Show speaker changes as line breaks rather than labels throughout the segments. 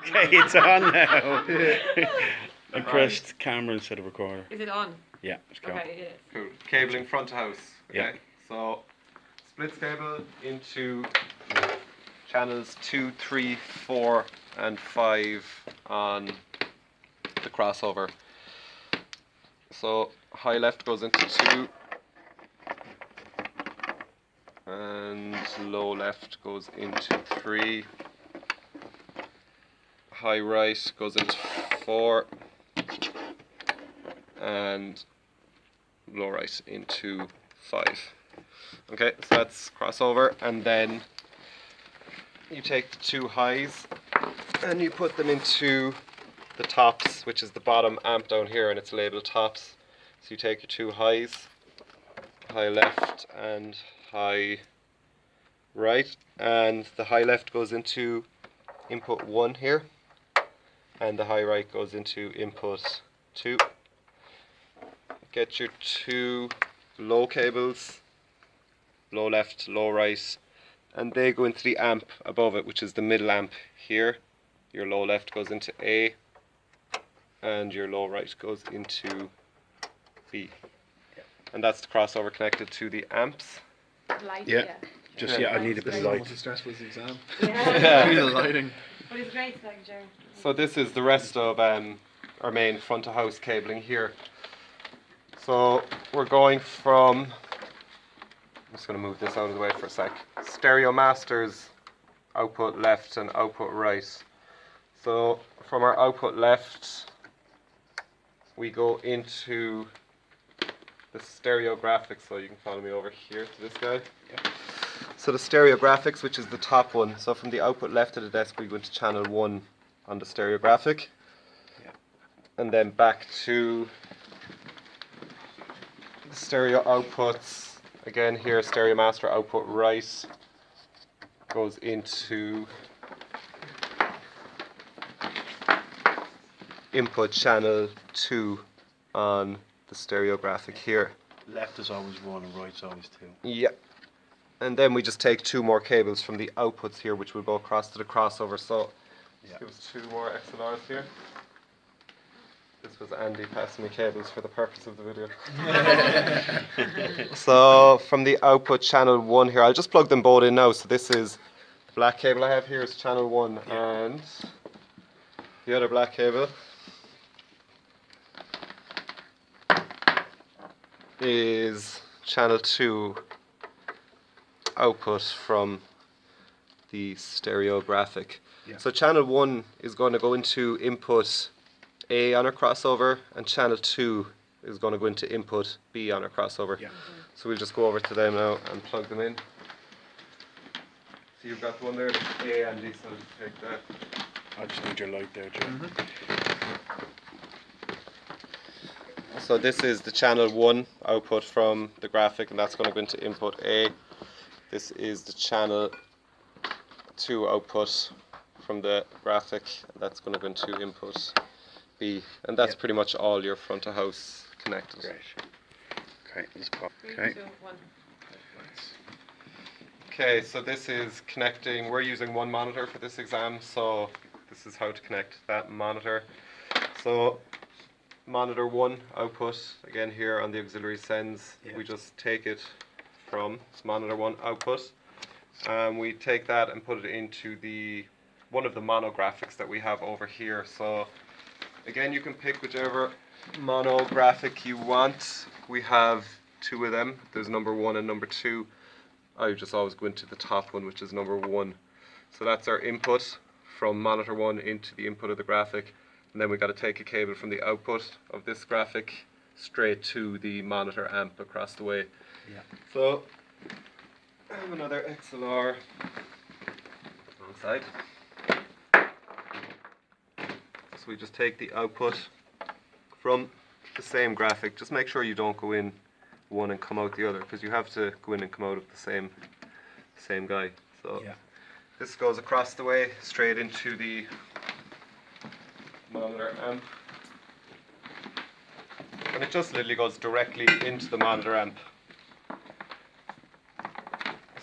Okay, it's on now. I pressed camera instead of recorder.
Is it on?
Yeah, it's cool.
Okay, it is.
Cool. Cabling front of house. Okay.
Yeah.
So splits cable into channels 2, 3, 4 and 5 on the crossover. So high left goes into 2 and low left goes into 3. High right goes into 4 and low right into 5. Okay, so that's crossover, and then you take the 2 highs and you put them into the tops, which is the bottom amp down here, and it's labeled tops. So you take your 2 highs, high left and high right, and the high left goes into input 1 here, and the high right goes into input 2. Get your 2 low cables, low left, low right, and they go into the amp above it, which is the middle amp here. Your low left goes into A and your low right goes into B. And that's the crossover connected to the amps.
Light,
Yeah. Just, I need a bit of light.
Almost as stressful as the exam.
Yeah.
The lighting.
But it's great, like Jerry.
So this is the rest of our main front of house cabling here. So we're going from, I'm just going to move this out of the way for a sec. Stereo masters, output left and output right. So from our output left, we go into the stereo graphics. So you can follow me over here to this guy.
Yeah.
So the stereo graphics, which is the top one. So from the output left of the desk, we go into channel 1 on the stereo graphic.
Yeah.
And then back to the stereo outputs. Again here, stereo master output right goes into input channel 2 on the stereo graphic here.
Left is always 1 and right's always 2.
Yep. And then we just take 2 more cables from the outputs here, which will go across to the crossover. So give us 2 more XLRs here. This was Andy passing me cables for the purpose of the video. So from the output channel 1 here, I'll just plug them both in now. So this is the black cable I have here is channel 1, and the other black cable is channel 2 output from the stereo graphic.
Yeah.
So channel 1 is going to go into input A on our crossover, and channel 2 is going to go into input B on our crossover.
Yeah.
So we'll just go over to them now and plug them in. So you've got the one there, that's A, Andy, so just take that.
I just need your light there, Joe.
So this is the channel 1 output from the graphic, and that's going to go into input A. This is the channel 2 output from the graphic, and that's going to go into input B. And that's pretty much all your front of house connected.
Great. Okay, let's pop.
3,
Okay.
2, 1.
Okay, so this is connecting, we're using one monitor for this exam, so this is how to connect that monitor. So monitor 1 output, again here on the auxiliary sends, we just take it from monitor 1 output, and we take that and put it into the one of the mono graphics that we have over here. So again, you can pick whichever mono graphic you want. We have 2 of them. There's number 1 and number 2. I just always go into the top one, which is number 1. So that's our input from monitor 1 into the input of the graphic, and then we got to take a cable from the output of this graphic straight to the monitor amp across the way.
Yeah.
So I have another XLR alongside. So we just take the output from the same graphic. Just make sure you don't go in one and come out the other, because you have to go in and come out of the same guy. So this goes across the way straight into the monitor amp, and it just literally goes directly into the monitor amp.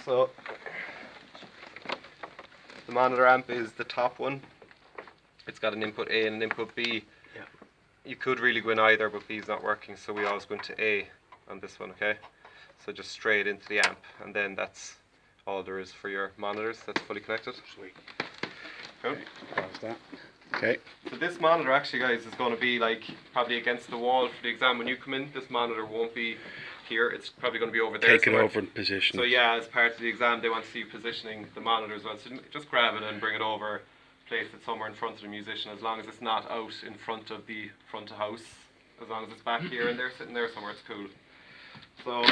So the monitor amp is the top one, It's got an input A and an input B.
Yeah.
You could really go in either, but B's not working, so we always go into A on this one, okay? So just straight into the amp, and then that's all there is for your monitors. That's fully connected.
Sweet.
Cool.
Okay, pause that. Okay.
So this monitor actually, guys, is going to be like probably against the wall for the exam. When you come in, this monitor won't be here. It's probably going to be over there
Take it
somewhere.
over and position
So
it.
yeah, as part of the exam, they want to see you positioning the monitor as well. So just grab it and bring it over, place it somewhere in front of the musician, as long as it's not out in front of the front of house. As long as it's back here and they're sitting there somewhere, it's cool. So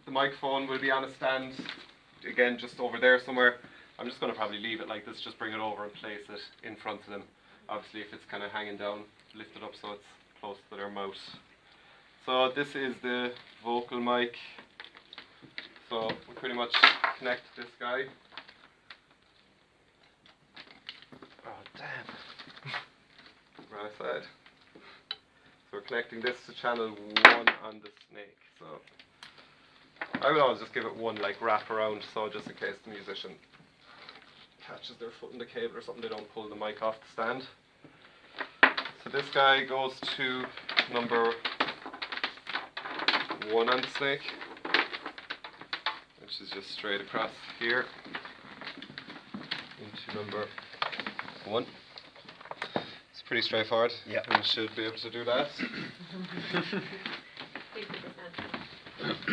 the microphone will be on a stand, again, just over there somewhere. I'm just going to probably leave it like this, just bring it over and place it in front of them. Obviously, if it's kind of hanging down, lift it up so it's close to their mouth. So this is the vocal mic. So we pretty much connect this guy. Oh damn! Right side. So we're connecting this to channel 1 on the Snake. So I would always just give it one like wrap around, so just in case the musician catches their foot in the cable or something, they don't pull the mic off the stand. So this guy goes to number 1 on the Snake, which is just straight across here into number 1. It's pretty straightforward.
Yeah.
And should be able to do that.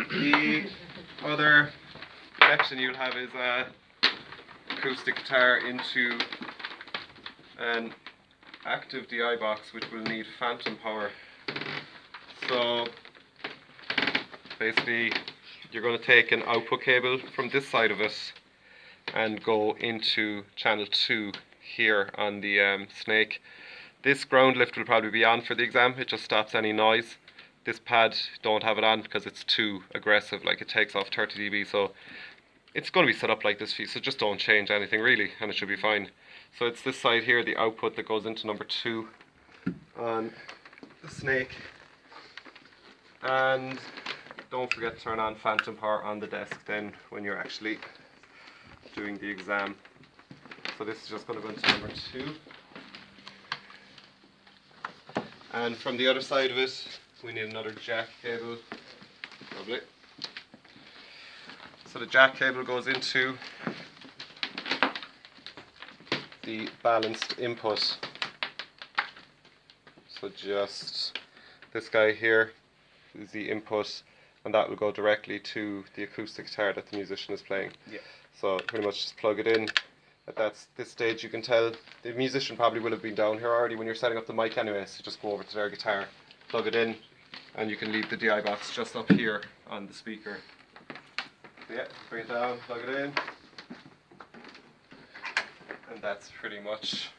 The other connection you'll have is a acoustic guitar into an active DI box, which will need phantom power. So basically you're going to take an output cable from this side of it and go into channel 2 here on the Snake. This ground lift will probably be on for the exam, it just stops any noise. This pad, don't have it on because it's too aggressive, like it takes off 30 dB, so it's going to be set up like this for you, so just don't change anything really and it should be fine. So it's this side here, the output that goes into number 2 on the Snake. And don't forget to turn on phantom power on the desk then when you're actually doing the exam. So this is just going to go into number 2. And from the other side of it, we need another jack cable. Lovely. So the jack cable goes into the balanced input. So just this guy here is the input, and that will go directly to the acoustic guitar that the musician is playing.
Yeah.
So pretty much just plug it in. At this stage you can tell the musician probably will have been down here already when you're setting up the mic anyway, so just go over to their guitar, plug it in, and you can leave the DI box just up here on the speaker. Yeah, bring it down, plug it in, and that's pretty much